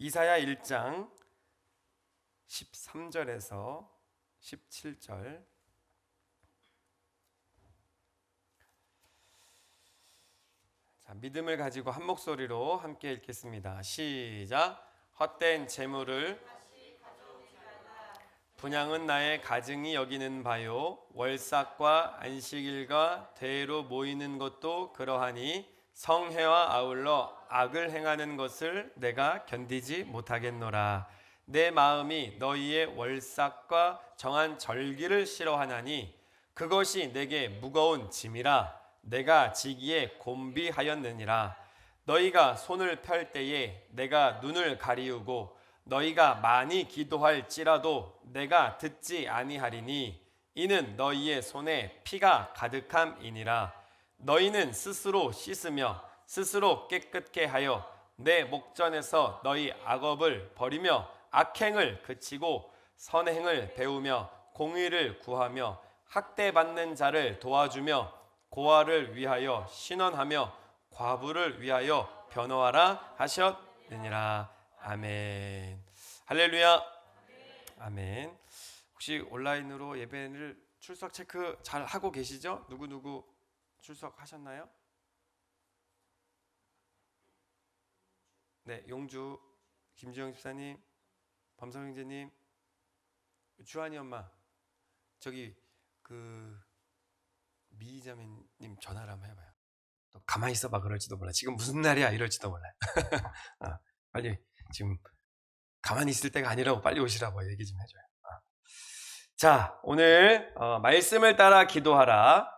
이사야 1장 13절에서 17절. 자, 믿음을 가지고 한 목소리로 함께 읽겠습니다. 시작. 헛된 재물을 분양은 나의 가증이 여기는 바요. 월삭과 안식일과 대회로 모이는 것도 그러하니 성회와 아울러 악을 행하는 것을 내가 견디지 못하겠노라. 내 마음이 너희의 월삭과 정한 절기를 싫어하나니 그것이 내게 무거운 짐이라. 내가 지기에 곤비하였느니라. 너희가 손을 펼 때에 내가 눈을 가리우고 너희가 많이 기도할지라도 내가 듣지 아니하리니 이는 너희의 손에 피가 가득함이니라. 너희는 스스로 씻으며 스스로 깨끗게 하여 내 목전에서 너희 악업을 버리며 악행을 그치고 선행을 배우며 공의를 구하며 학대받는 자를 도와주며 고아를 위하여 신원하며 과부를 위하여 변호하라 하셨느니라. 아멘. 할렐루야. 아멘. 혹시 온라인으로 예배를 출석 체크 잘 하고 계시죠? 누구 출석하셨나요? 네, 용주 김지영 집사님, 범성 형제님, 주한이 엄마, 저기 미자매님 전화를 한번 해봐요. 또 가만히 있어봐 그럴지도 몰라. 지금 무슨 날이야 이럴지도 몰라. 빨리 지금 가만히 있을 때가 아니라고 빨리 오시라고 얘기 좀 해줘요. 자, 오늘 말씀을 따라 기도하라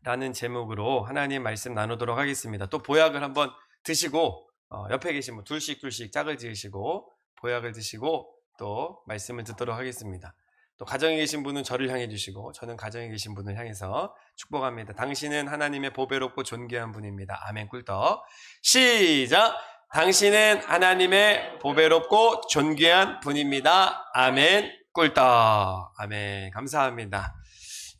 라는 제목으로 하나님 말씀 나누도록 하겠습니다. 또 보약을 한번 드시고 옆에 계신 분 둘씩 짝을 지으시고 보약을 드시고 또 말씀을 듣도록 하겠습니다. 또 가정에 계신 분은 저를 향해 주시고 저는 가정에 계신 분을 향해서 축복합니다. 당신은 하나님의 보배롭고 존귀한 분입니다. 아멘. 꿀떡. 시작. 당신은 하나님의 보배롭고 존귀한 분입니다. 아멘. 꿀떡. 아멘. 감사합니다.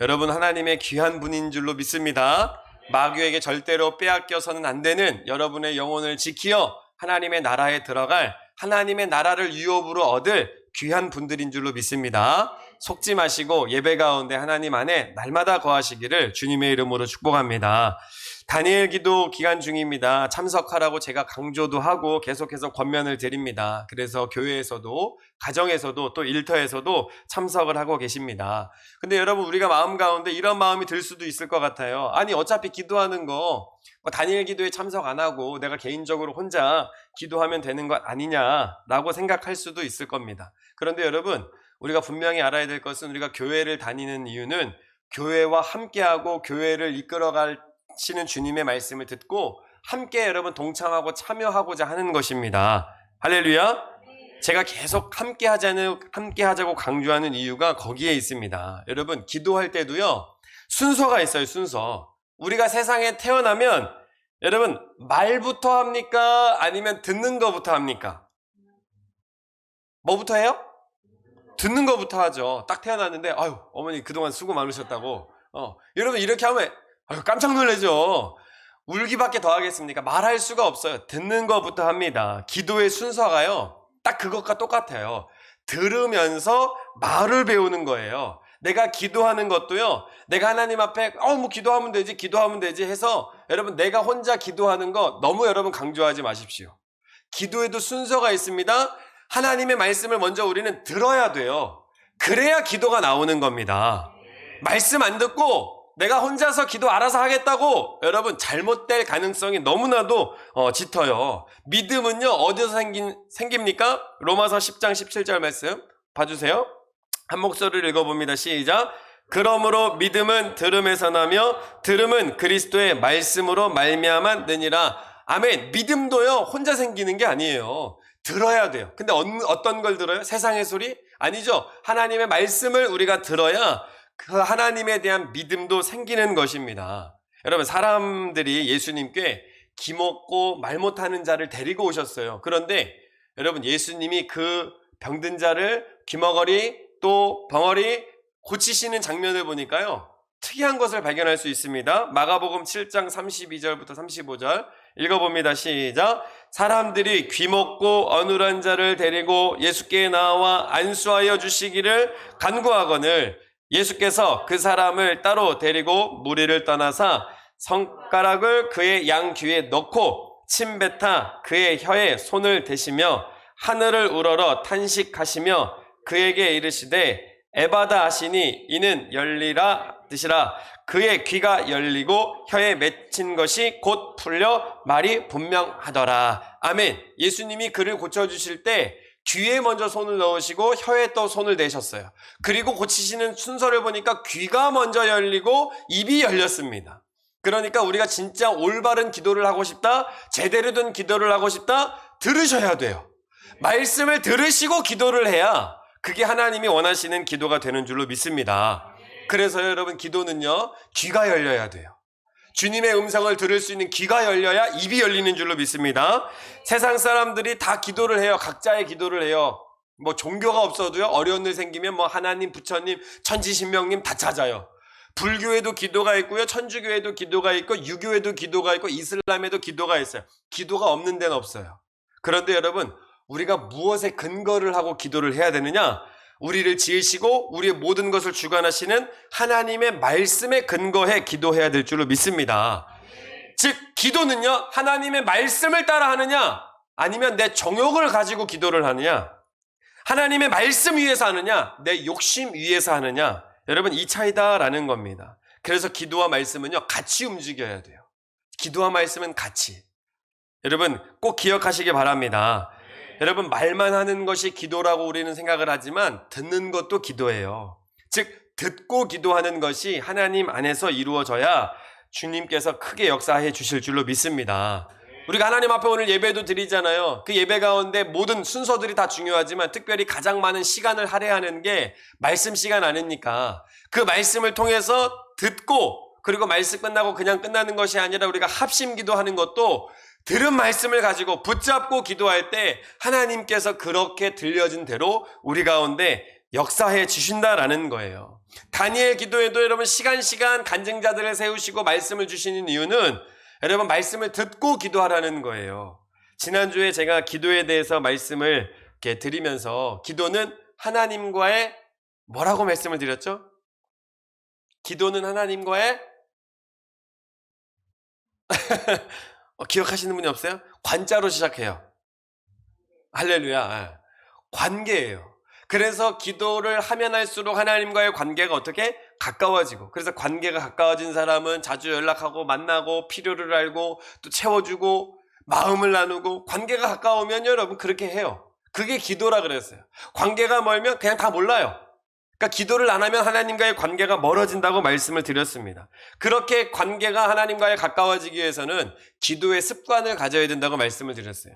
여러분 하나님의 귀한 분인 줄로 믿습니다. 마귀에게 절대로 빼앗겨서는 안 되는 여러분의 영혼을 지키어 하나님의 나라에 들어갈 하나님의 나라를 유업으로 얻을 귀한 분들인 줄로 믿습니다. 속지 마시고 예배 가운데 하나님 안에 날마다 거하시기를 주님의 이름으로 축복합니다. 다니엘 기도 기간 중입니다. 참석하라고 제가 강조도 하고 계속해서 권면을 드립니다. 그래서 교회에서도 가정에서도 또 일터에서도 참석을 하고 계십니다. 근데 여러분 우리가 마음 가운데 이런 마음이 들 수도 있을 것 같아요. 아니 어차피 기도하는 거 다니엘 기도에 참석 안 하고 내가 개인적으로 혼자 기도하면 되는 것 아니냐라고 생각할 수도 있을 겁니다. 그런데 여러분 우리가 분명히 알아야 될 것은 우리가 교회를 다니는 이유는 교회와 함께하고 교회를 이끌어가시는 주님의 말씀을 듣고 함께 여러분 동참하고 참여하고자 하는 것입니다. 할렐루야. 제가 계속 함께 하자고 강조하는 이유가 거기에 있습니다. 여러분 기도할 때도요 순서가 있어요. 순서. 우리가 세상에 태어나면 여러분 말부터 합니까? 아니면 듣는 거부터 합니까? 뭐부터 해요? 듣는 거부터 하죠. 딱 태어났는데 아유 어머니 그동안 수고 많으셨다고 여러분 이렇게 하면 아유 깜짝 놀라죠. 울기밖에 더 하겠습니까? 말할 수가 없어요. 듣는 거부터 합니다. 기도의 순서가요 딱 그것과 똑같아요. 들으면서 말을 배우는 거예요. 내가 기도하는 것도요 내가 하나님 앞에 뭐 기도하면 되지 해서 여러분 내가 혼자 기도하는 거 너무 여러분 강조하지 마십시오. 기도에도 순서가 있습니다. 하나님의 말씀을 먼저 우리는 들어야 돼요. 그래야 기도가 나오는 겁니다. 말씀 안 듣고 내가 혼자서 기도 알아서 하겠다고 여러분 잘못될 가능성이 너무나도 짙어요. 믿음은요 어디서 생깁니까? 로마서 10장 17절 말씀 봐주세요. 한 목소리를 읽어봅니다. 시작. 그러므로 믿음은 들음에서 나며 들음은 그리스도의 말씀으로 말미암았느니라. 아멘. 믿음도요 혼자 생기는 게 아니에요. 들어야 돼요. 근데 어떤 걸 들어요? 세상의 소리? 아니죠. 하나님의 말씀을 우리가 들어야 그 하나님에 대한 믿음도 생기는 것입니다. 여러분 사람들이 예수님께 기먹고 말 못하는 자를 데리고 오셨어요. 그런데 여러분 예수님이 그 병든 자를 귀머거리 또 벙어리 고치시는 장면을 보니까요 특이한 것을 발견할 수 있습니다. 마가복음 7장 32절부터 35절 읽어봅니다. 시작. 사람들이 귀먹고 어눌한 자를 데리고 예수께 나와 안수하여 주시기를 간구하거늘 예수께서 그 사람을 따로 데리고 무리를 떠나사 손가락을 그의 양 귀에 넣고 침 뱉어 그의 혀에 손을 대시며 하늘을 우러러 탄식하시며 그에게 이르시되 에바다 하시니 이는 열리라 뜻이라. 그의 귀가 열리고 혀에 맺힌 것이 곧 풀려 말이 분명하더라. 아멘. 예수님이 그를 고쳐주실 때 귀에 먼저 손을 넣으시고 혀에 또 손을 대셨어요. 그리고 고치시는 순서를 보니까 귀가 먼저 열리고 입이 열렸습니다. 그러니까 우리가 진짜 올바른 기도를 하고 싶다, 제대로 된 기도를 하고 싶다, 들으셔야 돼요. 말씀을 들으시고 기도를 해야 그게 하나님이 원하시는 기도가 되는 줄로 믿습니다. 그래서 여러분, 기도는요, 귀가 열려야 돼요. 주님의 음성을 들을 수 있는 귀가 열려야 입이 열리는 줄로 믿습니다. 세상 사람들이 다 기도를 해요. 각자의 기도를 해요. 뭐 종교가 없어도요, 어려운 일 생기면 뭐 하나님, 부처님, 천지신명님 다 찾아요. 불교에도 기도가 있고요, 천주교에도 기도가 있고, 유교에도 기도가 있고, 이슬람에도 기도가 있어요. 기도가 없는 데는 없어요. 그런데 여러분, 우리가 무엇에 근거를 하고 기도를 해야 되느냐? 우리를 지으시고 우리의 모든 것을 주관하시는 하나님의 말씀에 근거해 기도해야 될 줄로 믿습니다. 즉, 기도는요, 하나님의 말씀을 따라 하느냐, 아니면 내 정욕을 가지고 기도를 하느냐, 하나님의 말씀 위에서 하느냐, 내 욕심 위에서 하느냐, 여러분, 이 차이다라는 겁니다. 그래서 기도와 말씀은요, 같이 움직여야 돼요. 기도와 말씀은 같이. 여러분, 꼭 기억하시기 바랍니다. 여러분, 말만 하는 것이 기도라고 우리는 생각을 하지만 듣는 것도 기도예요. 즉, 듣고 기도하는 것이 하나님 안에서 이루어져야 주님께서 크게 역사해 주실 줄로 믿습니다. 우리가 하나님 앞에 오늘 예배도 드리잖아요. 그 예배 가운데 모든 순서들이 다 중요하지만 특별히 가장 많은 시간을 할애하는 게 말씀 시간 아닙니까? 그 말씀을 통해서 듣고, 그리고 말씀 끝나고 그냥 끝나는 것이 아니라 우리가 합심 기도하는 것도 들은 말씀을 가지고 붙잡고 기도할 때 하나님께서 그렇게 들려진 대로 우리 가운데 역사해 주신다라는 거예요. 다니엘 기도에도 여러분, 시간 간증자들을 세우시고 말씀을 주시는 이유는 여러분, 말씀을 듣고 기도하라는 거예요. 지난주에 제가 기도에 대해서 말씀을 이렇게 드리면서, 기도는 하나님과의 뭐라고 말씀을 드렸죠? 기도는 하나님과의 기억하시는 분이 없어요? 관자로 시작해요. 할렐루야. 관계예요. 그래서 기도를 하면 할수록 하나님과의 관계가 어떻게? 가까워지고, 그래서 관계가 가까워진 사람은 자주 연락하고 만나고 필요를 알고 또 채워주고 마음을 나누고, 관계가 가까우면 여러분 그렇게 해요. 그게 기도라 그랬어요. 관계가 멀면 그냥 다 몰라요. 그러니까 기도를 안 하면 하나님과의 관계가 멀어진다고 말씀을 드렸습니다. 그렇게 관계가 하나님과의 가까워지기 위해서는 기도의 습관을 가져야 된다고 말씀을 드렸어요.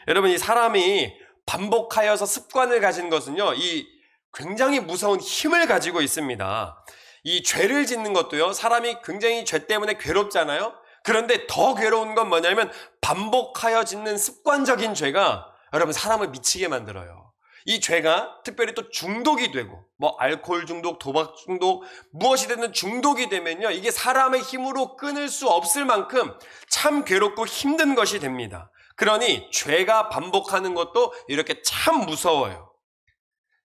여러분, 이 사람이 반복하여서 습관을 가진 것은요, 이 굉장히 무서운 힘을 가지고 있습니다. 이 죄를 짓는 것도요, 사람이 굉장히 죄 때문에 괴롭잖아요. 그런데 더 괴로운 건 뭐냐면 반복하여 짓는 습관적인 죄가 여러분 사람을 미치게 만들어요. 이 죄가 특별히 또 중독이 되고, 뭐 알코올 중독, 도박 중독, 무엇이 되든 중독이 되면요, 이게 사람의 힘으로 끊을 수 없을 만큼 참 괴롭고 힘든 것이 됩니다. 그러니 죄가 반복하는 것도 이렇게 참 무서워요.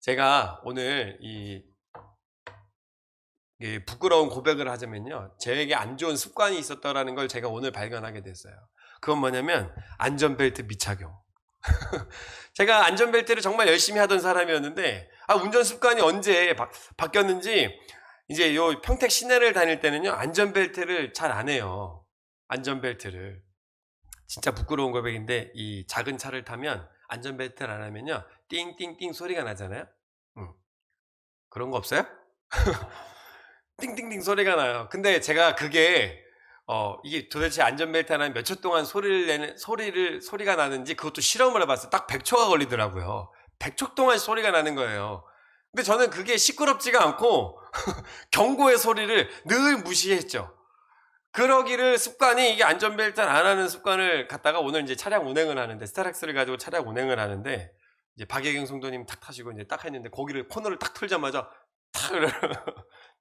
제가 오늘 이 부끄러운 고백을 하자면요, 저에게 안 좋은 습관이 있었다라는 걸 제가 오늘 발견하게 됐어요. 그건 뭐냐면 안전벨트 미착용. 제가 안전벨트를 정말 열심히 하던 사람이었는데, 운전 습관이 언제 바뀌었는지, 이제 요 평택 시내를 다닐 때는요, 안전벨트를 잘 안 해요. 안전벨트를. 진짜 부끄러운 고백인데, 이 작은 차를 타면 안전벨트를 안 하면요, 띵띵띵 소리가 나잖아요. 그런 거 없어요? 띵띵띵 소리가 나요. 근데 제가 그게 이게 도대체 안전벨트 하나는 몇 초 동안 소리가 나는지 그것도 실험을 해봤어요. 딱 100초가 걸리더라고요. 100초 동안 소리가 나는 거예요. 근데 저는 그게 시끄럽지가 않고 경고의 소리를 늘 무시했죠. 그러기를 습관이, 이게 안전벨트 안 하는 습관을 갖다가 오늘 이제 차량 운행을 하는데, 스타렉스를 가지고 차량 운행을 하는데, 이제 박예경 성도님 탁 타시고 이제 딱 했는데, 거기를 코너를 딱 틀자마자 탁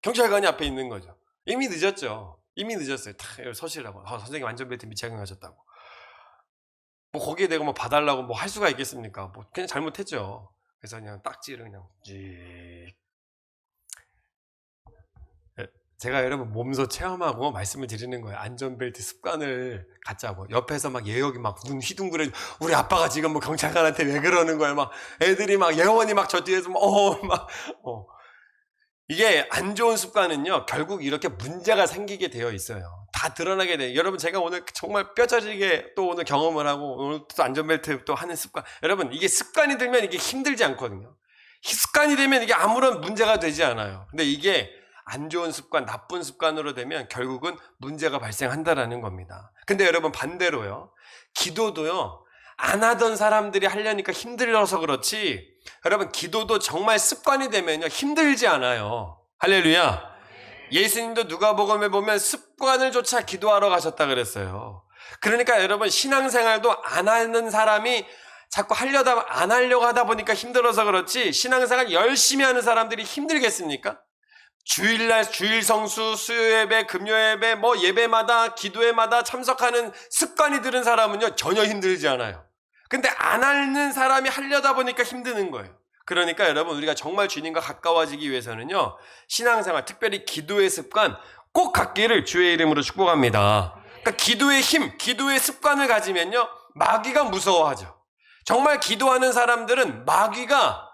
경찰관이 앞에 있는 거죠. 이미 늦었죠. 이미 늦었어요. 탁 서시라고. 선생님 안전벨트 미착용하셨다고. 뭐 거기에 내가 뭐 봐달라고 뭐 할 수가 있겠습니까? 뭐 그냥 잘못했죠. 그래서 그냥 딱지를 그냥 제가 여러분 몸소 체험하고 말씀을 드리는 거예요. 안전벨트 습관을 갖자고. 옆에서 막 예역이 막 눈 휘둥그레, 우리 아빠가 지금 뭐 경찰관한테 왜 그러는 거야? 막 애들이 막 예원이 막 저 뒤에서 이게 안 좋은 습관은요, 결국 이렇게 문제가 생기게 되어 있어요. 다 드러나게 돼요. 여러분, 제가 오늘 정말 뼈저리게 또 오늘 경험을 하고, 오늘 또 안전벨트 또 하는 습관. 여러분, 이게 습관이 들면 이게 힘들지 않거든요. 습관이 되면 이게 아무런 문제가 되지 않아요. 근데 이게 안 좋은 습관, 나쁜 습관으로 되면 결국은 문제가 발생한다라는 겁니다. 근데 여러분, 반대로요. 기도도요, 안 하던 사람들이 하려니까 힘들어서 그렇지, 여러분, 기도도 정말 습관이 되면요, 힘들지 않아요. 할렐루야. 예수님도 누가복음에 보면 습관을 쫓아 기도하러 가셨다 그랬어요. 그러니까 여러분, 신앙생활도 안 하는 사람이 자꾸 안 하려고 하다 보니까 힘들어서 그렇지, 신앙생활 열심히 하는 사람들이 힘들겠습니까? 주일날 주일성수, 수요예배, 금요예배, 뭐 예배마다, 기도회마다 참석하는 습관이 들은 사람은요, 전혀 힘들지 않아요. 근데 안 하는 사람이 하려다 보니까 힘드는 거예요. 그러니까 여러분, 우리가 정말 주님과 가까워지기 위해서는요, 신앙생활, 특별히 기도의 습관 꼭 갖기를 주의 이름으로 축복합니다. 그러니까 기도의 힘, 기도의 습관을 가지면요, 마귀가 무서워하죠. 정말 기도하는 사람들은 마귀가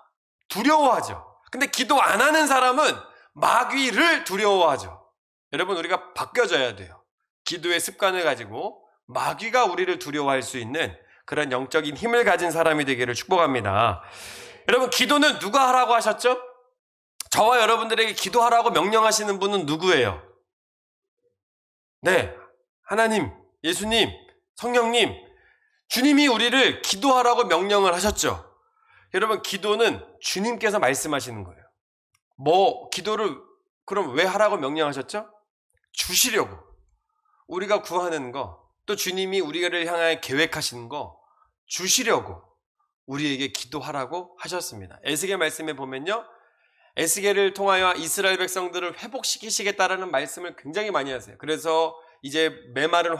두려워하죠. 근데 기도 안 하는 사람은 마귀를 두려워하죠. 여러분, 우리가 바뀌어져야 돼요. 기도의 습관을 가지고 마귀가 우리를 두려워할 수 있는 그런 영적인 힘을 가진 사람이 되기를 축복합니다. 여러분, 기도는 누가 하라고 하셨죠? 저와 여러분들에게 기도하라고 명령하시는 분은 누구예요? 네, 하나님, 예수님, 성령님, 주님이 우리를 기도하라고 명령을 하셨죠. 여러분, 기도는 주님께서 말씀하시는 거예요. 기도를 그럼 왜 하라고 명령하셨죠? 주시려고. 우리가 구하는 거, 또 주님이 우리를 향하여 계획하시는 거 주시려고 우리에게 기도하라고 하셨습니다. 에스겔 말씀에 보면요, 에스겔을 통하여 이스라엘 백성들을 회복시키시겠다라는 말씀을 굉장히 많이 하세요. 그래서 이제 메마른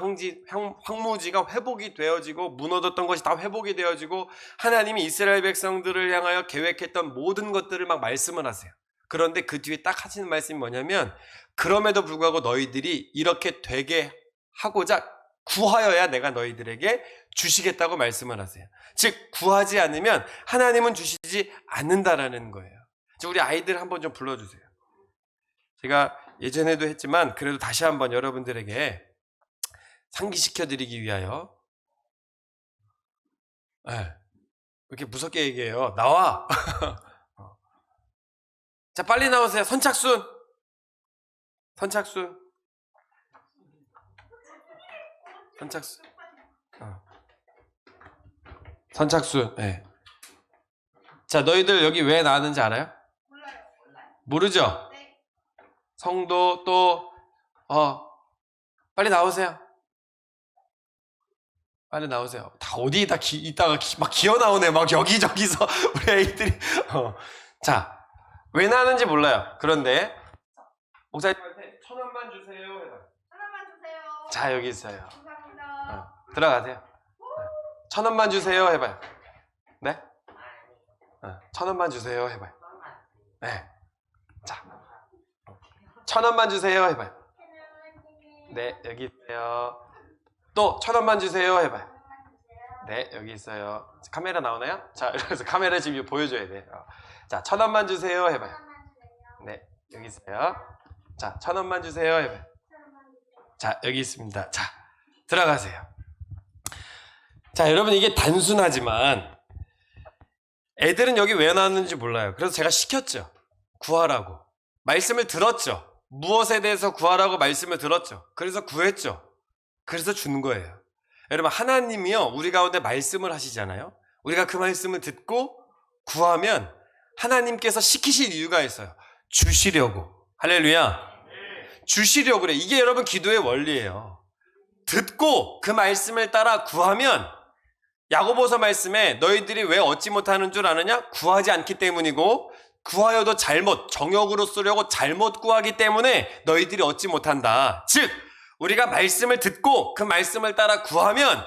황무지가 회복이 되어지고, 무너졌던 것이 다 회복이 되어지고, 하나님이 이스라엘 백성들을 향하여 계획했던 모든 것들을 막 말씀을 하세요. 그런데 그 뒤에 딱 하시는 말씀이 뭐냐면, 그럼에도 불구하고 너희들이 이렇게 되게 하고자 구하여야 내가 너희들에게 주시겠다고 말씀을 하세요. 즉, 구하지 않으면 하나님은 주시지 않는다라는 거예요. 우리 아이들 한번 좀 불러주세요. 제가 예전에도 했지만 그래도 다시 한번 여러분들에게 상기시켜드리기 위하여. 왜 이렇게 무섭게 얘기해요? 나와! 자, 빨리 나오세요. 선착순. 선착순. 선착순. 네. 자, 너희들 여기 왜 나왔는지 알아요? 몰라요. 모르죠? 네. 성도 또 빨리 나오세요. 빨리 나오세요. 다 어디다 이따가 막 기어 나오네. 막 여기저기서 우리 애들이. 자, 왜 나왔는지 몰라요. 그런데 목사님한테 1,000원만 주세요. 하나만 주세요. 자, 여기 있어요. 감사합니다. 들어가세요. 1,000원만 주세요. 해봐요. 네? 1,000원만 주세요. 해봐요. 네. 자, 1,000원만 주세요. 해봐요. 네, 여기 있어요. 또 1,000원만 주세요. 해봐요. 네, 여기 있어요. 카메라 나오나요? 자, 그래서 카메라 지금 보여줘야 돼. 자, 1,000원만 주세요. 해봐요. 네, 여기 있어요. 자, 1,000원만 주세요. 해봐요. 자, 여기 있습니다. 자, 들어가세요. 자, 여러분, 이게 단순하지만 애들은 여기 왜 나왔는지 몰라요. 그래서 제가 시켰죠. 구하라고. 말씀을 들었죠. 무엇에 대해서 구하라고 말씀을 들었죠. 그래서 구했죠. 그래서 주는 거예요. 여러분, 하나님이요, 우리 가운데 말씀을 하시잖아요. 우리가 그 말씀을 듣고 구하면 하나님께서 시키실 이유가 있어요. 주시려고. 할렐루야. 주시려고 그래. 이게 여러분 기도의 원리예요. 듣고 그 말씀을 따라 구하면, 야고보서 말씀에 너희들이 왜 얻지 못하는 줄 아느냐? 구하지 않기 때문이고, 구하여도 정욕으로 쓰려고 잘못 구하기 때문에 너희들이 얻지 못한다. 즉, 우리가 말씀을 듣고 그 말씀을 따라 구하면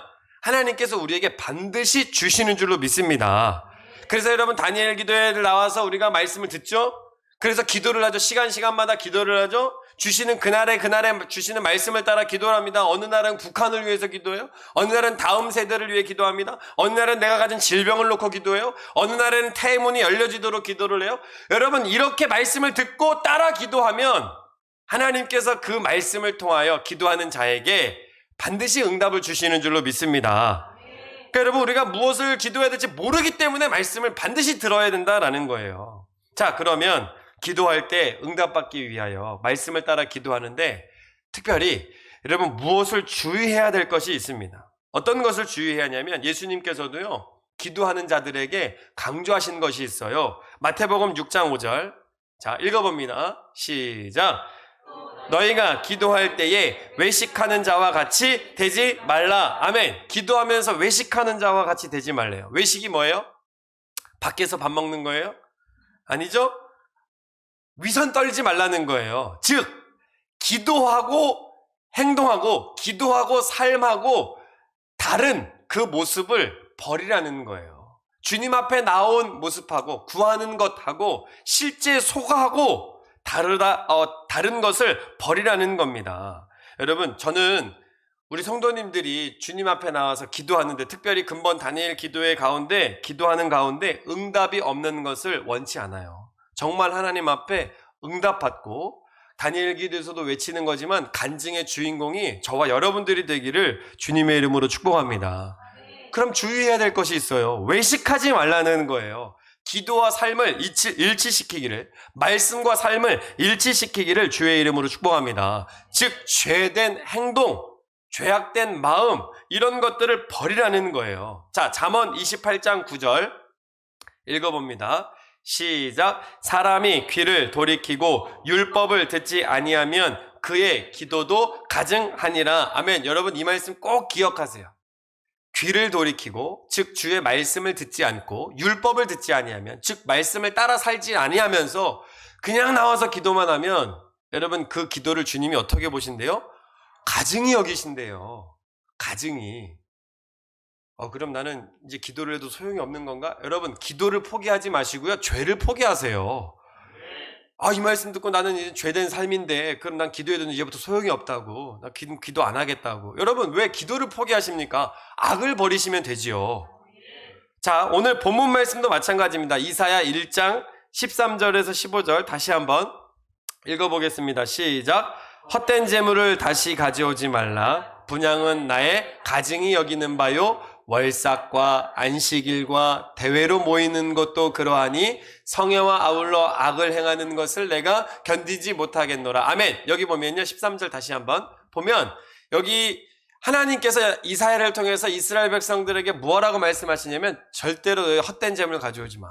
하나님께서 우리에게 반드시 주시는 줄로 믿습니다. 그래서 여러분 다니엘 기도회를 나와서 우리가 말씀을 듣죠. 그래서 기도를 하죠. 시간마다 기도를 하죠. 주시는 그날에 주시는 말씀을 따라 기도를 합니다. 어느 날은 북한을 위해서 기도해요. 어느 날은 다음 세대를 위해 기도합니다. 어느 날은 내가 가진 질병을 놓고 기도해요. 어느 날에는 태문이 열려지도록 기도를 해요. 여러분 이렇게 말씀을 듣고 따라 기도하면 하나님께서 그 말씀을 통하여 기도하는 자에게 반드시 응답을 주시는 줄로 믿습니다. 그러니까 여러분 우리가 무엇을 기도해야 될지 모르기 때문에 말씀을 반드시 들어야 된다라는 거예요. 자, 그러면 기도할 때 응답받기 위하여 말씀을 따라 기도하는데 특별히 여러분 무엇을 주의해야 될 것이 있습니다. 어떤 것을 주의해야 하냐면 예수님께서도요 기도하는 자들에게 강조하신 것이 있어요. 마태복음 6장 5절 자 읽어봅니다. 시작. 너희가 기도할 때에 외식하는 자와 같이 되지 말라. 아멘. 기도하면서 외식하는 자와 같이 되지 말래요. 외식이 뭐예요? 밖에서 밥 먹는 거예요? 아니죠? 위선 떨지 말라는 거예요. 즉 기도하고 행동하고 기도하고 삶하고 다른 그 모습을 버리라는 거예요. 주님 앞에 나온 모습하고 구하는 것하고 실제 소가하고 다른 것을 버리라는 겁니다. 여러분 저는 우리 성도님들이 주님 앞에 나와서 기도하는데 특별히 근본 다니엘 기도회 가운데 기도하는 가운데 응답이 없는 것을 원치 않아요. 정말 하나님 앞에 응답받고 다니엘 기도에서도 외치는 거지만 간증의 주인공이 저와 여러분들이 되기를 주님의 이름으로 축복합니다. 그럼 주의해야 될 것이 있어요. 외식하지 말라는 거예요. 기도와 삶을 일치시키기를, 말씀과 삶을 일치시키기를 주의 이름으로 축복합니다. 즉 죄된 행동, 죄악된 마음 이런 것들을 버리라는 거예요. 자, 잠언 28장 9절 읽어봅니다. 시작. 사람이 귀를 돌이키고 율법을 듣지 아니하면 그의 기도도 가증하니라. 아멘. 여러분 이 말씀 꼭 기억하세요. 귀를 돌이키고 즉 주의 말씀을 듣지 않고 율법을 듣지 아니하면 즉 말씀을 따라 살지 아니하면서 그냥 나와서 기도만 하면 여러분 그 기도를 주님이 어떻게 보신대요? 가증히 여기신대요. 가증히. 그럼 나는 이제 기도를 해도 소용이 없는 건가? 여러분 기도를 포기하지 마시고요. 죄를 포기하세요. 이 말씀 듣고 나는 이제 죄된 삶인데 그럼 난 기도해도 이제부터 소용이 없다고. 나 기도 안 하겠다고. 여러분 왜 기도를 포기하십니까? 악을 버리시면 되지요. 자, 오늘 본문 말씀도 마찬가지입니다. 이사야 1장 13절에서 15절 다시 한번 읽어보겠습니다. 시작. 헛된 재물을 다시 가져오지 말라. 분향은 나의 가증히 여기는 바요. 월삭과 안식일과 대회로 모이는 것도 그러하니 성회와 아울러 악을 행하는 것을 내가 견디지 못하겠노라. 아멘. 여기 보면요 13절 다시 한번 보면 여기 하나님께서 이사야를 통해서 이스라엘 백성들에게 뭐라고 말씀하시냐면 절대로 헛된 재물을 가져오지 마.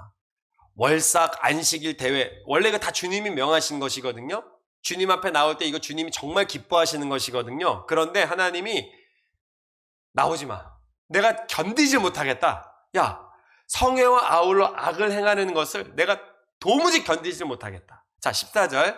월삭, 안식일, 대회 원래 이거 다 주님이 명하신 것이거든요. 주님 앞에 나올 때 이거 주님이 정말 기뻐하시는 것이거든요. 그런데 하나님이 나오지 마. 내가 견디지 못하겠다. 야, 성회와 아울러 악을 행하는 것을 내가 도무지 견디지 못하겠다. 자, 14절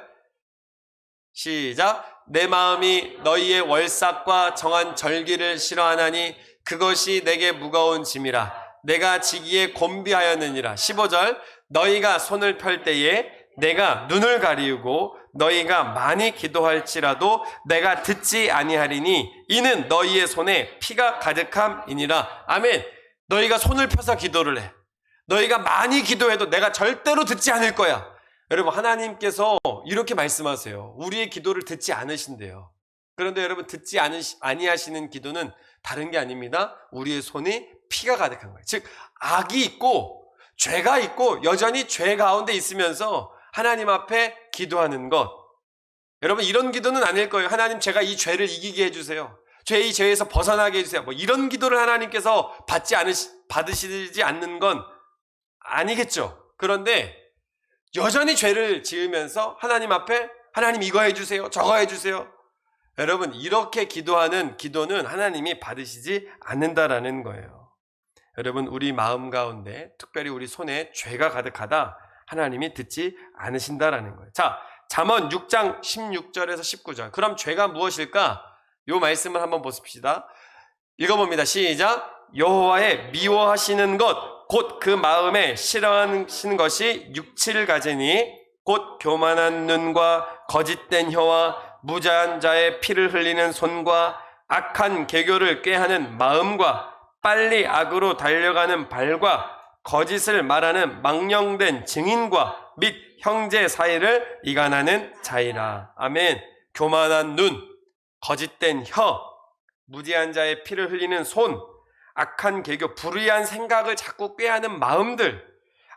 시작. 내 마음이 너희의 월삭과 정한 절기를 싫어하나니 그것이 내게 무거운 짐이라. 내가 지기에 곤비하였느니라. 15절 너희가 손을 펼 때에 내가 눈을 가리우고 너희가 많이 기도할지라도 내가 듣지 아니하리니 이는 너희의 손에 피가 가득함이니라. 아멘. 너희가 손을 펴서 기도를 해. 너희가 많이 기도해도 내가 절대로 듣지 않을 거야. 여러분 하나님께서 이렇게 말씀하세요. 우리의 기도를 듣지 않으신대요. 그런데 여러분 듣지 아니하시는 기도는 다른 게 아닙니다. 우리의 손이 피가 가득한 거예요. 즉 악이 있고 죄가 있고 여전히 죄 가운데 있으면서 하나님 앞에 기도하는 것. 여러분 이런 기도는 아닐 거예요. 하나님 제가 이 죄를 이기게 해주세요. 이 죄에서 벗어나게 해주세요. 이런 기도를 하나님께서 받으시지 않는 건 아니겠죠. 그런데 여전히 죄를 지으면서 하나님 앞에 하나님 이거 해주세요. 저거 해주세요. 여러분 이렇게 기도하는 기도는 하나님이 받으시지 않는다라는 거예요. 여러분 우리 마음 가운데 특별히 우리 손에 죄가 가득하다. 하나님이 듣지 않으신다라는 거예요. 자, 잠언 6장 16절에서 19절. 그럼 죄가 무엇일까? 요 말씀을 한번 보십시다. 읽어봅니다. 시작. 여호와의 미워하시는 것 곧 그 마음에 싫어하시는 것이 육칠을 가지니 곧 교만한 눈과 거짓된 혀와 무자한 자의 피를 흘리는 손과 악한 계교를 꾀하는 마음과 빨리 악으로 달려가는 발과 거짓을 말하는 망령된 증인과 및 형제 사이를 이간하는 자이라. 아멘. 교만한 눈, 거짓된 혀, 무지한 자의 피를 흘리는 손, 악한 계교, 불의한 생각을 자꾸 꾀하는 마음들,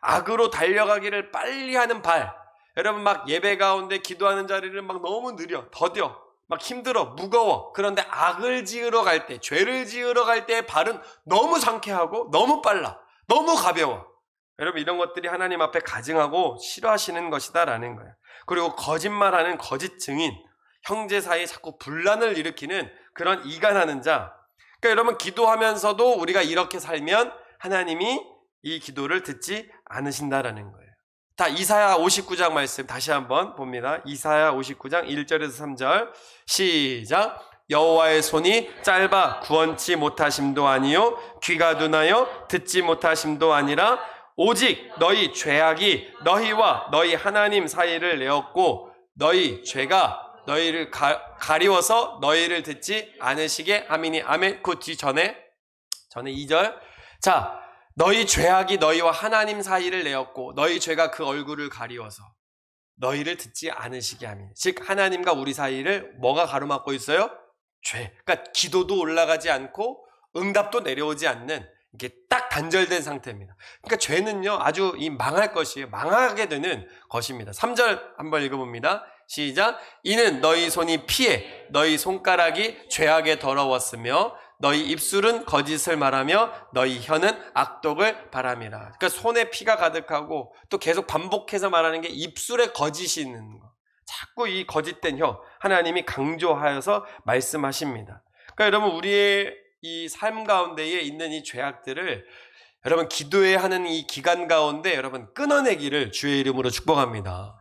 악으로 달려가기를 빨리 하는 발. 여러분 막 예배 가운데 기도하는 자리를 막 너무 느려, 더뎌, 막 힘들어, 무거워. 그런데 악을 지으러 갈 때, 죄를 지으러 갈 때의 발은 너무 상쾌하고 너무 빨라, 너무 가벼워. 여러분 이런 것들이 하나님 앞에 가증하고 싫어하시는 것이다라는 거예요. 그리고 거짓말하는 거짓 증인, 형제 사이에 자꾸 분란을 일으키는 그런 이간하는 자. 그러니까 여러분 기도하면서도 우리가 이렇게 살면 하나님이 이 기도를 듣지 않으신다라는 거예요. 다 이사야 59장 말씀 다시 한번 봅니다. 이사야 59장 1절에서 3절 시작. 여호와의 손이 짧아 구원치 못하심도 아니요 귀가 둔하여 듣지 못하심도 아니라 오직 너희 죄악이 너희와 너희 하나님 사이를 내었고 너희 죄가 너희를 가리워서 너희를 듣지 않으시게 함이니. 아멘. 그 뒤 전에 2절. 자, 너희 죄악이 너희와 하나님 사이를 내었고 너희 죄가 그 얼굴을 가리워서 너희를 듣지 않으시게 함이니. 즉 하나님과 우리 사이를 뭐가 가로막고 있어요? 죄. 그러니까 기도도 올라가지 않고 응답도 내려오지 않는 이게 딱 단절된 상태입니다. 그러니까 죄는요 아주 망할 것이에요. 망하게 되는 것입니다. 3절 한번 읽어봅니다. 시작. 이는 너희 손이 피해 너희 손가락이 죄악에 더러웠으며 너희 입술은 거짓을 말하며 너희 혀는 악독을 바람이라. 그러니까 손에 피가 가득하고 또 계속 반복해서 말하는 게 입술에 거짓이 있는 거. 자꾸 이 거짓된 혀 하나님이 강조하여서 말씀하십니다. 그러니까 여러분 우리의 이 삶 가운데에 있는 이 죄악들을 여러분 기도해야 하는 이 기간 가운데 여러분 끊어내기를 주의 이름으로 축복합니다.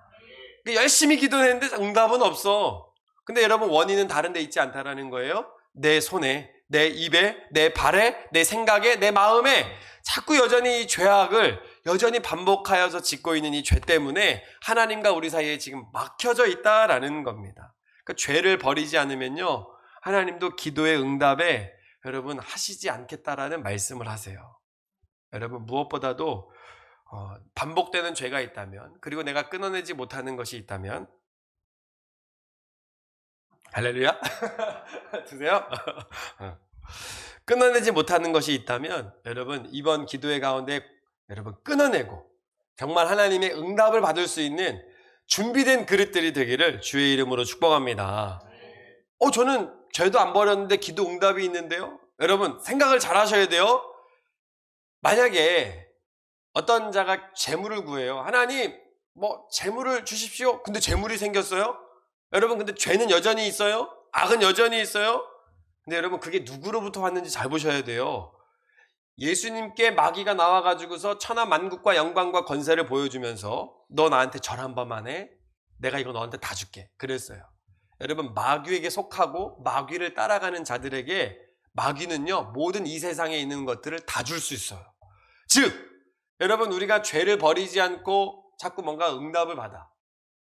열심히 기도했는데 응답은 없어. 근데 여러분 원인은 다른 데 있지 않다라는 거예요. 내 손에, 내 입에, 내 발에, 내 생각에, 내 마음에 자꾸 여전히 이 죄악을 여전히 반복하여서 짓고 있는 이 죄 때문에 하나님과 우리 사이에 지금 막혀져 있다라는 겁니다. 그러니까 죄를 버리지 않으면요 하나님도 기도의 응답에 여러분 하시지 않겠다라는 말씀을 하세요. 여러분 무엇보다도 반복되는 죄가 있다면, 그리고 내가 끊어내지 못하는 것이 있다면, 할렐루야? 드세요? 끊어내지 못하는 것이 있다면 여러분 이번 기도회 가운데 여러분 끊어내고 정말 하나님의 응답을 받을 수 있는 준비된 그릇들이 되기를 주의 이름으로 축복합니다. 저는 죄도 안 버렸는데 기도 응답이 있는데요. 여러분 생각을 잘 하셔야 돼요. 만약에 어떤 자가 재물을 구해요. 하나님 재물을 주십시오. 근데 재물이 생겼어요. 여러분 근데 죄는 여전히 있어요. 악은 여전히 있어요. 근데 여러분 그게 누구로부터 왔는지 잘 보셔야 돼요. 예수님께 마귀가 나와가지고서 천하 만국과 영광과 권세를 보여주면서 너 나한테 절 한 번만 해. 내가 이거 너한테 다 줄게. 그랬어요. 여러분 마귀에게 속하고 마귀를 따라가는 자들에게 마귀는요 모든 이 세상에 있는 것들을 다 줄 수 있어요. 즉 여러분 우리가 죄를 버리지 않고 자꾸 뭔가 응답을 받아.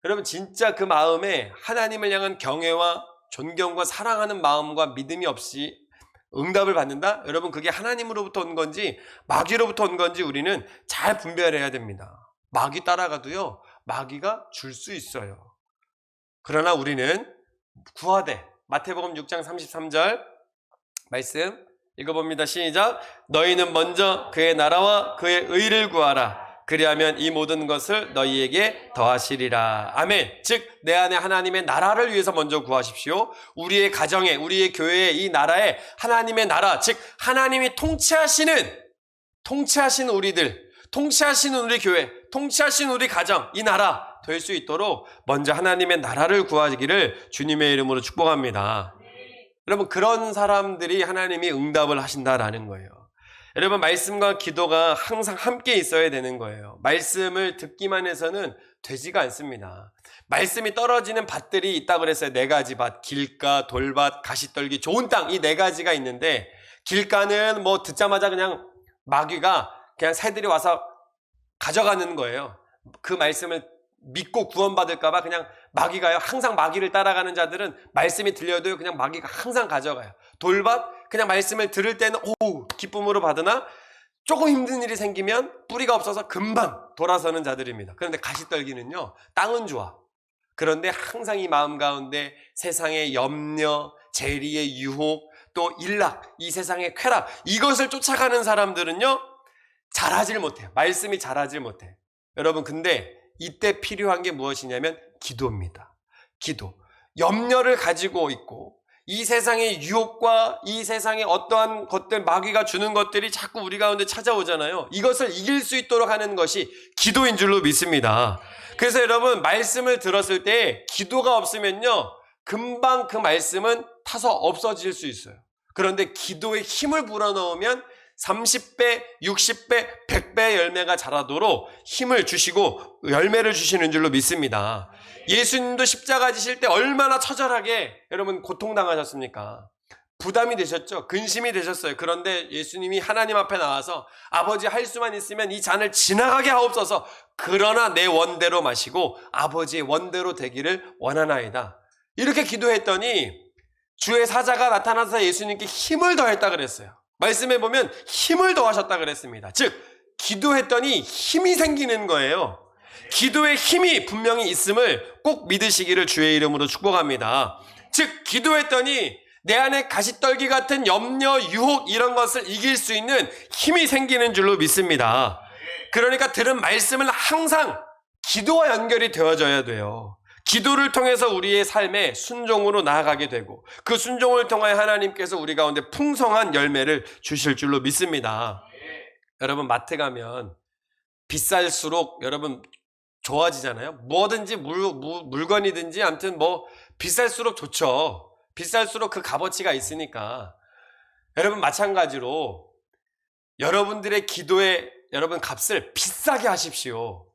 여러분 진짜 그 마음에 하나님을 향한 경외와 존경과 사랑하는 마음과 믿음이 없이 응답을 받는다? 여러분 그게 하나님으로부터 온 건지 마귀로부터 온 건지 우리는 잘 분별해야 됩니다. 마귀 따라가도요 마귀가 줄 수 있어요. 그러나 우리는 구하되 마태복음 6장 33절 말씀 읽어봅니다. 시작. 너희는 먼저 그의 나라와 그의 의를 구하라. 그리하면 이 모든 것을 너희에게 더하시리라. 아멘. 즉 내 안에 하나님의 나라를 위해서 먼저 구하십시오. 우리의 가정에, 우리의 교회에, 이 나라에 하나님의 나라, 즉 하나님이 통치하시는 우리들, 통치하시는 우리 교회, 통치하시는 우리 가정, 이 나라 될 수 있도록 먼저 하나님의 나라를 구하기를 주님의 이름으로 축복합니다. 여러분 그런 사람들이 하나님이 응답을 하신다라는 거예요. 여러분 말씀과 기도가 항상 함께 있어야 되는 거예요. 말씀을 듣기만 해서는 되지가 않습니다. 말씀이 떨어지는 밭들이 있다고 그랬어요. 4가지 밭, 길가, 돌밭, 가시떨기, 좋은 땅, 이 4가지가 있는데 길가는 뭐 듣자마자 그냥 마귀가 그냥 새들이 와서 가져가는 거예요. 그 말씀을 믿고 구원받을까봐 그냥 마귀가요. 항상 마귀를 따라가는 자들은 말씀이 들려도 그냥 마귀가 항상 가져가요. 돌밭 그냥 말씀을 들을 때는 오 기쁨으로 받으나 조금 힘든 일이 생기면 뿌리가 없어서 금방 돌아서는 자들입니다. 그런데 가시떨기는요. 땅은 좋아. 그런데 항상 이 마음 가운데 세상의 염려, 재리의 유혹, 또 일락, 이 세상의 쾌락 이것을 쫓아가는 사람들은요. 자라질 못해요. 말씀이 자라질 못해요. 여러분 근데 이때 필요한 게 무엇이냐면 기도입니다. 기도. 염려를 가지고 있고 이 세상의 유혹과 이 세상의 어떠한 것들 마귀가 주는 것들이 자꾸 우리 가운데 찾아오잖아요. 이것을 이길 수 있도록 하는 것이 기도인 줄로 믿습니다. 그래서 여러분 말씀을 들었을 때 기도가 없으면요. 금방 그 말씀은 타서 없어질 수 있어요. 그런데 기도에 힘을 불어넣으면 30배, 60배, 100배의 열매가 자라도록 힘을 주시고 열매를 주시는 줄로 믿습니다. 예수님도 십자가 지실 때 얼마나 처절하게 여러분 고통당하셨습니까? 부담이 되셨죠? 근심이 되셨어요. 그런데 예수님이 하나님 앞에 나와서 아버지 할 수만 있으면 이 잔을 지나가게 하옵소서. 그러나 내 원대로 마시고 아버지의 원대로 되기를 원하나이다. 이렇게 기도했더니 주의 사자가 나타나서 예수님께 힘을 더했다 그랬어요. 말씀해 보면 힘을 더하셨다 그랬습니다. 즉 기도했더니 힘이 생기는 거예요. 기도의 힘이 분명히 있음을 꼭 믿으시기를 주의 이름으로 축복합니다. 즉 기도했더니 내 안에 가시떨기 같은 염려, 유혹 이런 것을 이길 수 있는 힘이 생기는 줄로 믿습니다. 그러니까 들은 말씀은 항상 기도와 연결이 되어져야 돼요. 기도를 통해서 우리의 삶에 순종으로 나아가게 되고 그 순종을 통하여 하나님께서 우리 가운데 풍성한 열매를 주실 줄로 믿습니다. 여러분 마트 가면 비쌀수록 여러분 좋아지잖아요. 뭐든지 물건이든지 아무튼 뭐 비쌀수록 좋죠. 비쌀수록 그 값어치가 있으니까. 여러분 마찬가지로 여러분들의 기도의 여러분 값을 비싸게 하십시오.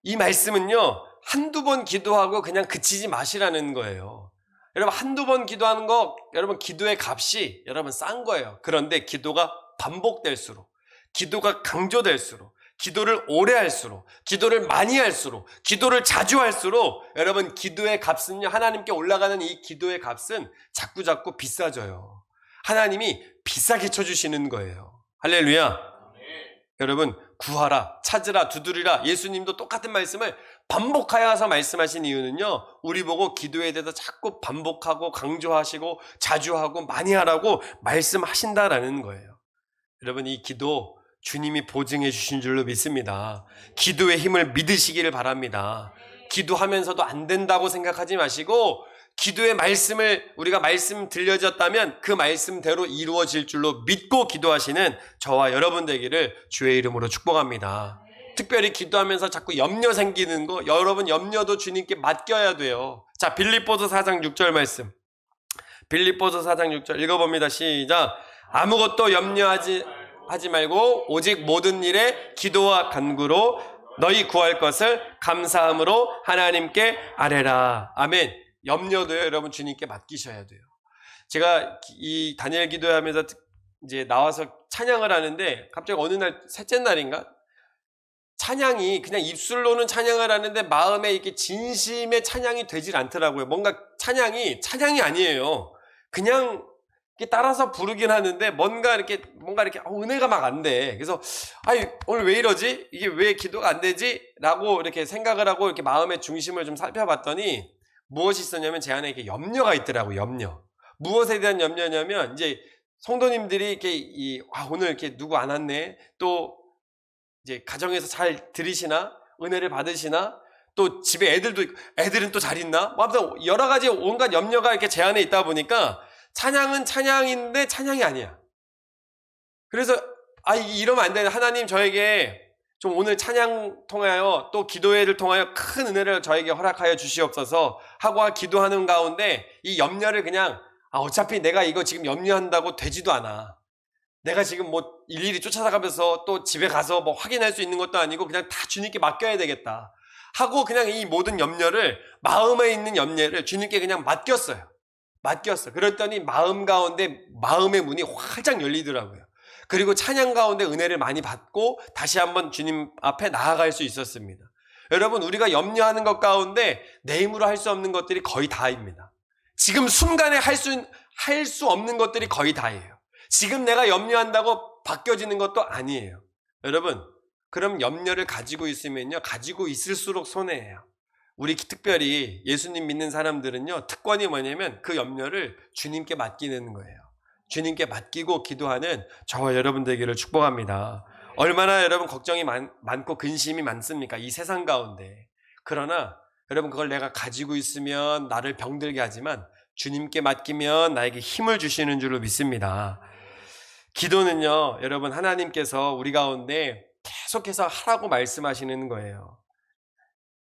이 말씀은요. 한두 번 기도하고 그냥 그치지 마시라는 거예요. 여러분 한두 번 기도하는 거 여러분 기도의 값이 여러분 싼 거예요. 그런데 기도가 반복될수록 기도가 강조될수록 기도를 오래 할수록 기도를 많이 할수록 기도를 자주 할수록 여러분 기도의 값은요. 하나님께 올라가는 이 기도의 값은 자꾸자꾸 비싸져요. 하나님이 비싸게 쳐주시는 거예요. 할렐루야. 여러분 구하라 찾으라 두드리라 예수님도 똑같은 말씀을 반복하여서 말씀하신 이유는요. 우리 보고 기도에 대해서 자꾸 반복하고 강조하시고 자주 하고 많이 하라고 말씀하신다라는 거예요. 여러분 이 기도 주님이 보증해 주신 줄로 믿습니다. 기도의 힘을 믿으시기를 바랍니다. 기도하면서도 안 된다고 생각하지 마시고 기도의 말씀을 우리가 말씀 들려졌다면 그 말씀대로 이루어질 줄로 믿고 기도하시는 저와 여러분 되기를 주의 이름으로 축복합니다. 특별히 기도하면서 자꾸 염려 생기는 거 여러분 염려도 주님께 맡겨야 돼요. 자 빌립보서 4장 6절 말씀 빌립보서 4장 6절 읽어봅니다. 시작. 아무것도 염려하지 말고 오직 모든 일에 기도와 간구로 너희 구할 것을 감사함으로 하나님께 아뢰라. 아멘. 염려도요, 여러분 주님께 맡기셔야 돼요. 제가 이 다니엘 기도하면서 이제 나와서 찬양을 하는데 갑자기 어느 날 셋째 날인가 찬양이 그냥 입술로는 찬양을 하는데 마음에 이렇게 진심의 찬양이 되질 않더라고요. 뭔가 찬양이 아니에요. 그냥 이렇게 따라서 부르긴 하는데 뭔가 이렇게 은혜가 막 안 돼. 그래서 오늘 왜 이러지? 이게 왜 기도가 안 되지? 라고 이렇게 생각을 하고 이렇게 마음의 중심을 좀 살펴봤더니 무엇이 있었냐면 제 안에 이렇게 염려가 있더라고요. 염려. 무엇에 대한 염려냐면 이제 성도님들이 이렇게 오늘 이렇게 누구 안 왔네. 또 이제 가정에서 잘 들으시나? 은혜를 받으시나? 또 집에 애들도 있고 애들은 또 잘 있나? 뭐 아무튼 여러 가지 온갖 염려가 이렇게 제 안에 있다 보니까 찬양은 찬양인데 찬양이 아니야. 그래서 이러면 안 되네. 하나님 저에게 좀 오늘 찬양 통하여 또 기도회를 통하여 큰 은혜를 저에게 허락하여 주시옵소서 하고 기도하는 가운데 이 염려를 그냥 어차피 내가 이거 지금 염려한다고 되지도 않아. 내가 지금 뭐 일일이 쫓아가면서 또 집에 가서 뭐 확인할 수 있는 것도 아니고 그냥 다 주님께 맡겨야 되겠다 하고 그냥 이 모든 염려를 마음에 있는 염려를 주님께 그냥 맡겼어요. 맡겼어. 그랬더니 마음 가운데 마음의 문이 활짝 열리더라고요. 그리고 찬양 가운데 은혜를 많이 받고 다시 한번 주님 앞에 나아갈 수 있었습니다. 여러분, 우리가 염려하는 것 가운데 내 힘으로 할 수 없는 것들이 거의 다입니다. 지금 순간에 할 수 없는 것들이 거의 다예요. 지금 내가 염려한다고 바뀌어지는 것도 아니에요. 여러분, 그럼 염려를 가지고 있으면요, 가지고 있을수록 손해예요. 우리 특별히 예수님 믿는 사람들은요, 특권이 뭐냐면 그 염려를 주님께 맡기는 거예요. 주님께 맡기고 기도하는 저와 여러분 되기를 축복합니다. 얼마나 여러분 걱정이 많고 근심이 많습니까? 이 세상 가운데. 그러나 여러분, 그걸 내가 가지고 있으면 나를 병들게 하지만 주님께 맡기면 나에게 힘을 주시는 줄로 믿습니다. 기도는요, 여러분, 하나님께서 우리 가운데 계속해서 하라고 말씀하시는 거예요.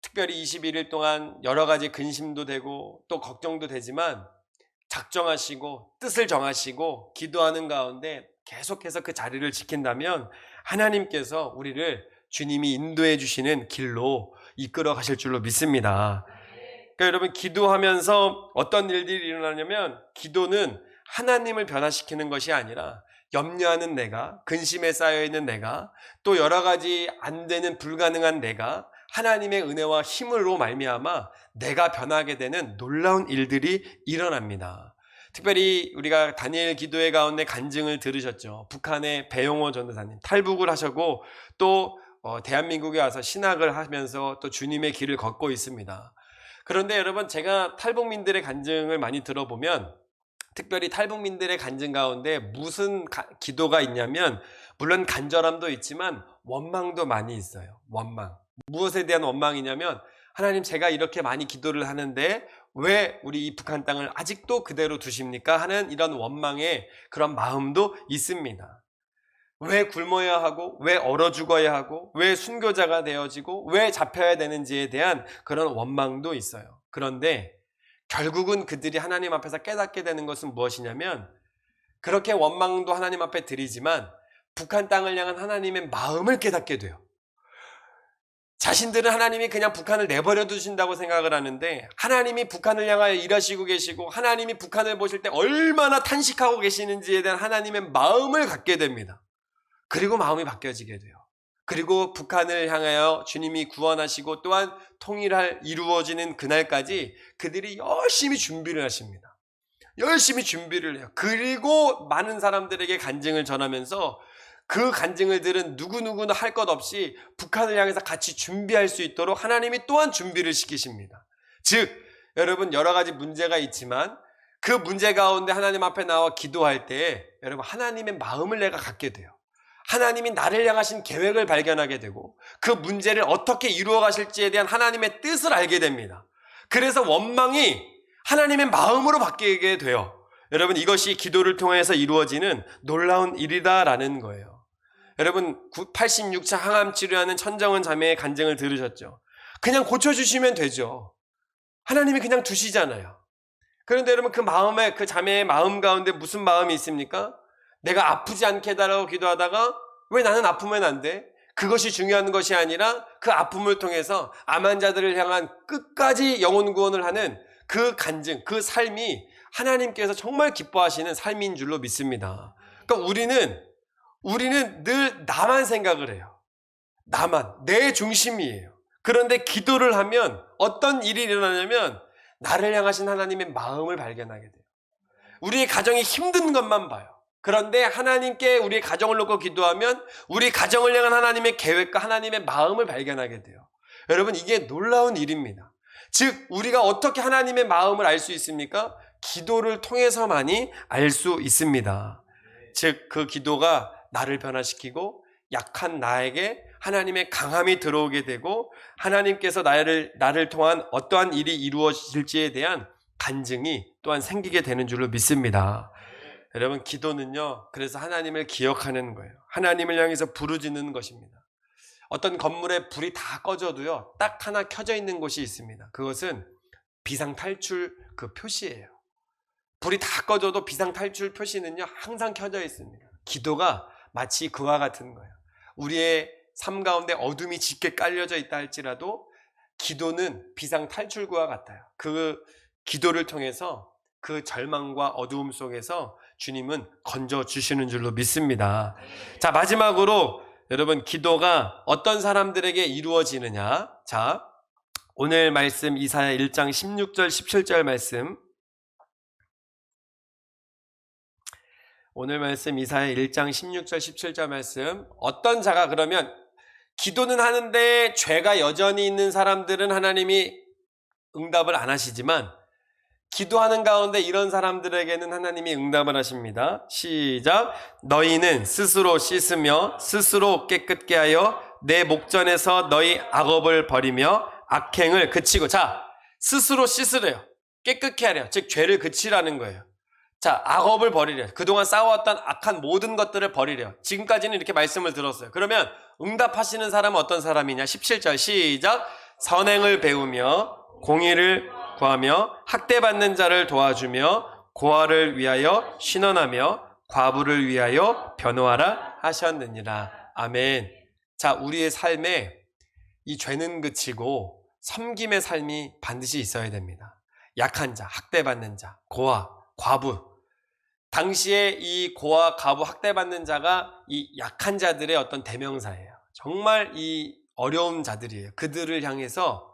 특별히 21일 동안 여러 가지 근심도 되고 또 걱정도 되지만 작정하시고 뜻을 정하시고 기도하는 가운데 계속해서 그 자리를 지킨다면 하나님께서 우리를 주님이 인도해 주시는 길로 이끌어 가실 줄로 믿습니다. 그러니까 여러분, 기도하면서 어떤 일들이 일어나냐면 기도는 하나님을 변화시키는 것이 아니라 염려하는 내가, 근심에 쌓여있는 내가, 또 여러 가지 안 되는 불가능한 내가 하나님의 은혜와 힘으로 말미암아 내가 변하게 되는 놀라운 일들이 일어납니다. 특별히 우리가 다니엘 기도회 가운데 간증을 들으셨죠. 북한의 배용호 전도사님 탈북을 하셨고 또 대한민국에 와서 신학을 하면서 또 주님의 길을 걷고 있습니다. 그런데 여러분, 제가 탈북민들의 간증을 많이 들어보면 특별히 탈북민들의 간증 가운데 무슨 기도가 있냐면, 물론 간절함도 있지만 원망도 많이 있어요. 원망. 무엇에 대한 원망이냐면, 하나님, 제가 이렇게 많이 기도를 하는데 왜 우리 이 북한 땅을 아직도 그대로 두십니까? 하는 이런 원망의 그런 마음도 있습니다. 왜 굶어야 하고, 왜 얼어 죽어야 하고, 왜 순교자가 되어지고, 왜 잡혀야 되는지에 대한 그런 원망도 있어요. 그런데 결국은 그들이 하나님 앞에서 깨닫게 되는 것은 무엇이냐면, 그렇게 원망도 하나님 앞에 드리지만 북한 땅을 향한 하나님의 마음을 깨닫게 돼요. 자신들은 하나님이 그냥 북한을 내버려 두신다고 생각을 하는데, 하나님이 북한을 향하여 일하시고 계시고 하나님이 북한을 보실 때 얼마나 탄식하고 계시는지에 대한 하나님의 마음을 갖게 됩니다. 그리고 마음이 바뀌어지게 돼요. 그리고 북한을 향하여 주님이 구원하시고 또한 통일할 이루어지는 그날까지 그들이 열심히 준비를 하십니다. 열심히 준비를 해요. 그리고 많은 사람들에게 간증을 전하면서 그 간증을 들은 누구누구나 할 것 없이 북한을 향해서 같이 준비할 수 있도록 하나님이 또한 준비를 시키십니다. 즉, 여러분, 여러 가지 문제가 있지만 그 문제 가운데 하나님 앞에 나와 기도할 때 여러분, 하나님의 마음을 내가 갖게 돼요. 하나님이 나를 향하신 계획을 발견하게 되고 그 문제를 어떻게 이루어 가실지에 대한 하나님의 뜻을 알게 됩니다. 그래서 원망이 하나님의 마음으로 바뀌게 돼요. 여러분, 이것이 기도를 통해서 이루어지는 놀라운 일이다라는 거예요. 여러분, 86차 항암 치료하는 천정은 자매의 간증을 들으셨죠? 그냥 고쳐주시면 되죠. 하나님이 그냥 두시잖아요. 그런데 여러분, 그 자매의 마음 가운데 무슨 마음이 있습니까? 내가 아프지 않게 해달라고 기도하다가 왜 나는 아프면 안 돼? 그것이 중요한 것이 아니라 그 아픔을 통해서 암 환자들을 향한 끝까지 영혼 구원을 하는 그 간증, 그 삶이 하나님께서 정말 기뻐하시는 삶인 줄로 믿습니다. 그러니까 우리는 늘 나만 생각을 해요. 나만, 내 중심이에요. 그런데 기도를 하면 어떤 일이 일어나냐면 나를 향하신 하나님의 마음을 발견하게 돼요. 우리의 가정이 힘든 것만 봐요. 그런데 하나님께 우리의 가정을 놓고 기도하면 우리 가정을 향한 하나님의 계획과 하나님의 마음을 발견하게 돼요. 여러분, 이게 놀라운 일입니다. 즉, 우리가 어떻게 하나님의 마음을 알 수 있습니까? 기도를 통해서만이 알 수 있습니다. 즉, 그 기도가 나를 변화시키고 약한 나에게 하나님의 강함이 들어오게 되고 하나님께서 나를 통한 어떠한 일이 이루어질지에 대한 간증이 또한 생기게 되는 줄로 믿습니다. 여러분, 기도는요, 그래서 하나님을 기억하는 거예요. 하나님을 향해서 부르짖는 것입니다. 어떤 건물에 불이 다 꺼져도요, 딱 하나 켜져 있는 곳이 있습니다. 그것은 비상탈출 그 표시예요. 불이 다 꺼져도 비상탈출 표시는요, 항상 켜져 있습니다. 기도가 마치 그와 같은 거예요. 우리의 삶 가운데 어둠이 짙게 깔려져 있다 할지라도 기도는 비상탈출구와 같아요. 그 기도를 통해서 그 절망과 어두움 속에서 주님은 건져주시는 줄로 믿습니다. 자, 마지막으로 여러분, 기도가 어떤 사람들에게 이루어지느냐. 자, 오늘 말씀 이사야 1장 16절 17절 말씀, 오늘 말씀 이사야 1장 16절 17절 말씀, 어떤 자가 그러면 기도는 하는데 죄가 여전히 있는 사람들은 하나님이 응답을 안 하시지만 기도하는 가운데 이런 사람들에게는 하나님이 응답을 하십니다. 시작. 너희는 스스로 씻으며 스스로 깨끗게 하여 내 목전에서 너희 악업을 버리며 악행을 그치고. 자, 스스로 씻으래요. 깨끗게 하래요. 즉 죄를 그치라는 거예요. 자, 악업을 버리래요. 그동안 쌓아왔던 악한 모든 것들을 버리래요. 지금까지는 이렇게 말씀을 들었어요. 그러면 응답하시는 사람은 어떤 사람이냐? 17절 시작. 선행을 배우며 공의를 구하며 학대받는 자를 도와주며 고아를 위하여 신원하며 과부를 위하여 변호하라 하셨느니라. 아멘. 자, 우리의 삶에 이 죄는 그치고 섬김의 삶이 반드시 있어야 됩니다. 약한 자, 학대받는 자, 고아, 과부. 당시에 이 고아, 과부, 학대받는 자가 이 약한 자들의 어떤 대명사예요. 정말 이 어려운 자들이에요. 그들을 향해서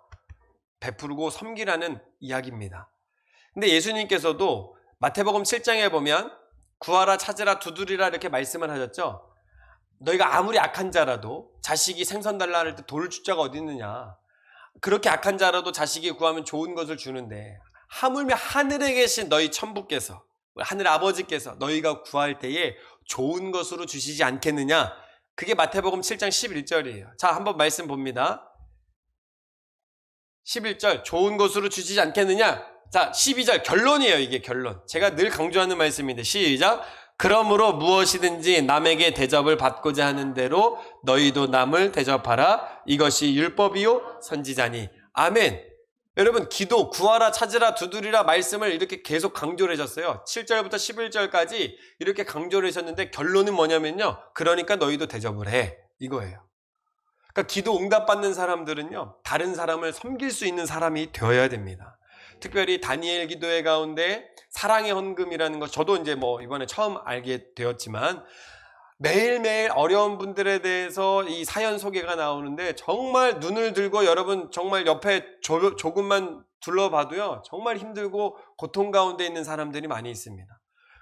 베풀고 섬기라는 이야기입니다. 근데 예수님께서도 마태복음 7장에 보면 구하라, 찾으라, 두드리라 이렇게 말씀을 하셨죠. 너희가 아무리 악한 자라도 자식이 생선 달라 할 때 돌을 줄 자가 어디 있느냐. 그렇게 악한 자라도 자식이 구하면 좋은 것을 주는데 하물며 하늘에 계신 너희 천부께서, 하늘 아버지께서 너희가 구할 때에 좋은 것으로 주시지 않겠느냐. 그게 마태복음 7장 11절이에요. 자, 한번 말씀 봅니다. 11절 좋은 것으로 주시지 않겠느냐. 자, 12절 결론이에요. 이게 결론. 제가 늘 강조하는 말씀인데 시작. 그러므로 무엇이든지 남에게 대접을 받고자 하는 대로 너희도 남을 대접하라. 이것이 율법이요 선지자니. 아멘. 여러분, 기도, 구하라, 찾으라, 두드리라 말씀을 이렇게 계속 강조를 해줬어요. 7절부터 11절까지 이렇게 강조를 하셨는데 결론은 뭐냐면요. 그러니까 너희도 대접을 해. 이거예요. 그러니까 기도 응답받는 사람들은요, 다른 사람을 섬길 수 있는 사람이 되어야 됩니다. 특별히 다니엘 기도회 가운데 사랑의 헌금이라는 것, 저도 이제 이번에 처음 알게 되었지만 매일매일 어려운 분들에 대해서 이 사연 소개가 나오는데 정말 눈을 들고 여러분 정말 옆에 조금만 둘러봐도요, 정말 힘들고 고통 가운데 있는 사람들이 많이 있습니다.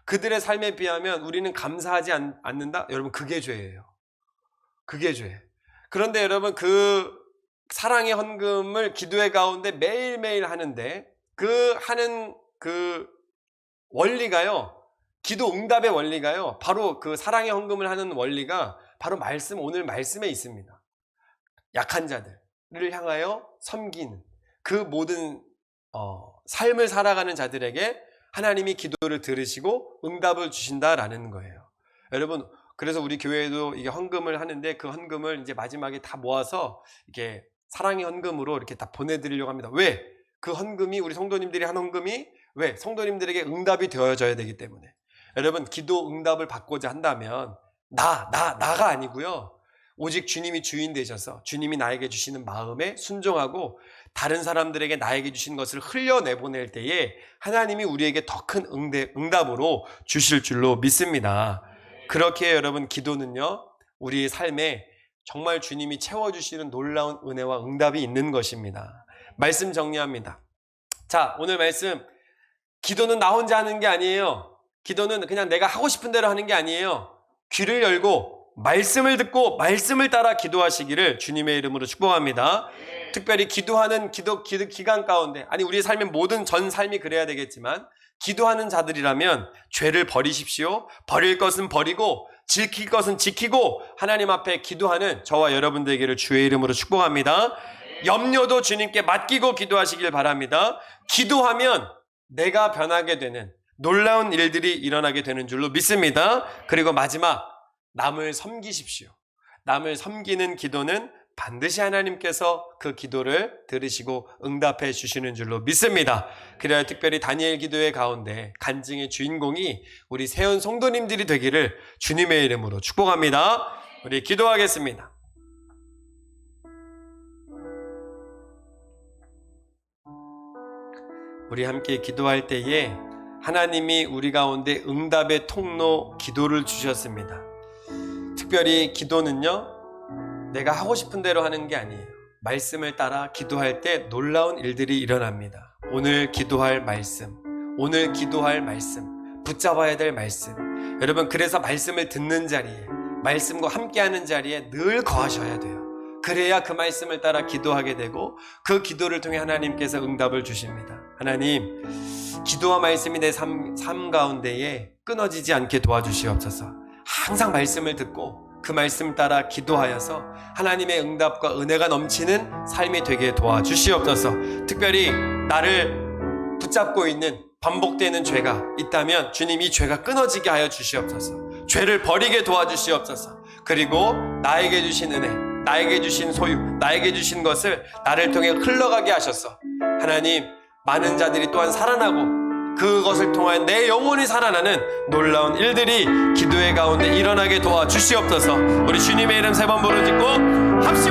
그들의 삶에 비하면 우리는 감사하지 않는다? 여러분, 그게 죄예요. 그게 죄예요. 그런데 여러분, 그 사랑의 헌금을 기도회 가운데 매일매일 하는데 하는 원리가요, 기도 응답의 원리가요, 바로 그 사랑의 헌금을 하는 원리가 바로 오늘 말씀에 있습니다. 약한 자들을 향하여 섬기는 그 모든 삶을 살아가는 자들에게 하나님이 기도를 들으시고 응답을 주신다라는 거예요. 여러분, 그래서 우리 교회에도 이게 헌금을 하는데 그 헌금을 이제 마지막에 다 모아서 이렇게 사랑의 헌금으로 이렇게 다 보내드리려고 합니다. 왜? 그 헌금이, 우리 성도님들이 한 헌금이 왜? 성도님들에게 응답이 되어져야 되기 때문에. 여러분, 기도 응답을 받고자 한다면 나가 아니고요. 오직 주님이 주인 되셔서 주님이 나에게 주시는 마음에 순종하고 다른 사람들에게 나에게 주신 것을 흘려내보낼 때에 하나님이 우리에게 더 큰 응답으로 주실 줄로 믿습니다. 그렇게 여러분, 기도는요, 우리의 삶에 정말 주님이 채워주시는 놀라운 은혜와 응답이 있는 것입니다. 말씀 정리합니다. 자, 오늘 말씀, 기도는 나 혼자 하는 게 아니에요. 기도는 그냥 내가 하고 싶은 대로 하는 게 아니에요. 귀를 열고 말씀을 듣고 말씀을 따라 기도하시기를 주님의 이름으로 축복합니다. 특별히 기도하는 기도 기간 가운데, 아니 우리의 삶의 모든 전 삶이 그래야 되겠지만 기도하는 자들이라면 죄를 버리십시오. 버릴 것은 버리고 지킬 것은 지키고 하나님 앞에 기도하는 저와 여러분 되기를 주의 이름으로 축복합니다. 염려도 주님께 맡기고 기도하시길 바랍니다. 기도하면 내가 변하게 되는 놀라운 일들이 일어나게 되는 줄로 믿습니다. 그리고 마지막, 남을 섬기십시오. 남을 섬기는 기도는 반드시 하나님께서 그 기도를 들으시고 응답해 주시는 줄로 믿습니다. 그래야 특별히 다니엘 기도회 가운데 간증의 주인공이 우리 세연 성도님들이 되기를 주님의 이름으로 축복합니다. 우리 기도하겠습니다. 우리 함께 기도할 때에 하나님이 우리 가운데 응답의 통로 기도를 주셨습니다. 특별히 기도는요, 내가 하고 싶은 대로 하는 게 아니에요. 말씀을 따라 기도할 때 놀라운 일들이 일어납니다. 오늘 기도할 말씀, 오늘 기도할 말씀, 붙잡아야 될 말씀. 여러분, 그래서 말씀을 듣는 자리에, 말씀과 함께하는 자리에 늘 거하셔야 돼요. 그래야 그 말씀을 따라 기도하게 되고 그 기도를 통해 하나님께서 응답을 주십니다. 하나님, 기도와 말씀이 내 삶 가운데에 끊어지지 않게 도와주시옵소서. 항상 말씀을 듣고 그 말씀 따라 기도하여서 하나님의 응답과 은혜가 넘치는 삶이 되게 도와주시옵소서. 특별히 나를 붙잡고 있는 반복되는 죄가 있다면 주님, 이 죄가 끊어지게 하여 주시옵소서. 죄를 버리게 도와주시옵소서. 그리고 나에게 주신 은혜, 나에게 주신 소유, 나에게 주신 것을 나를 통해 흘러가게 하셔서 하나님, 많은 자들이 또한 살아나고 그것을 통한 내 영혼이 살아나는 놀라운 일들이 기도의 가운데 일어나게 도와주시옵소서. 우리 주님의 이름 3번 부르짖고 합시다.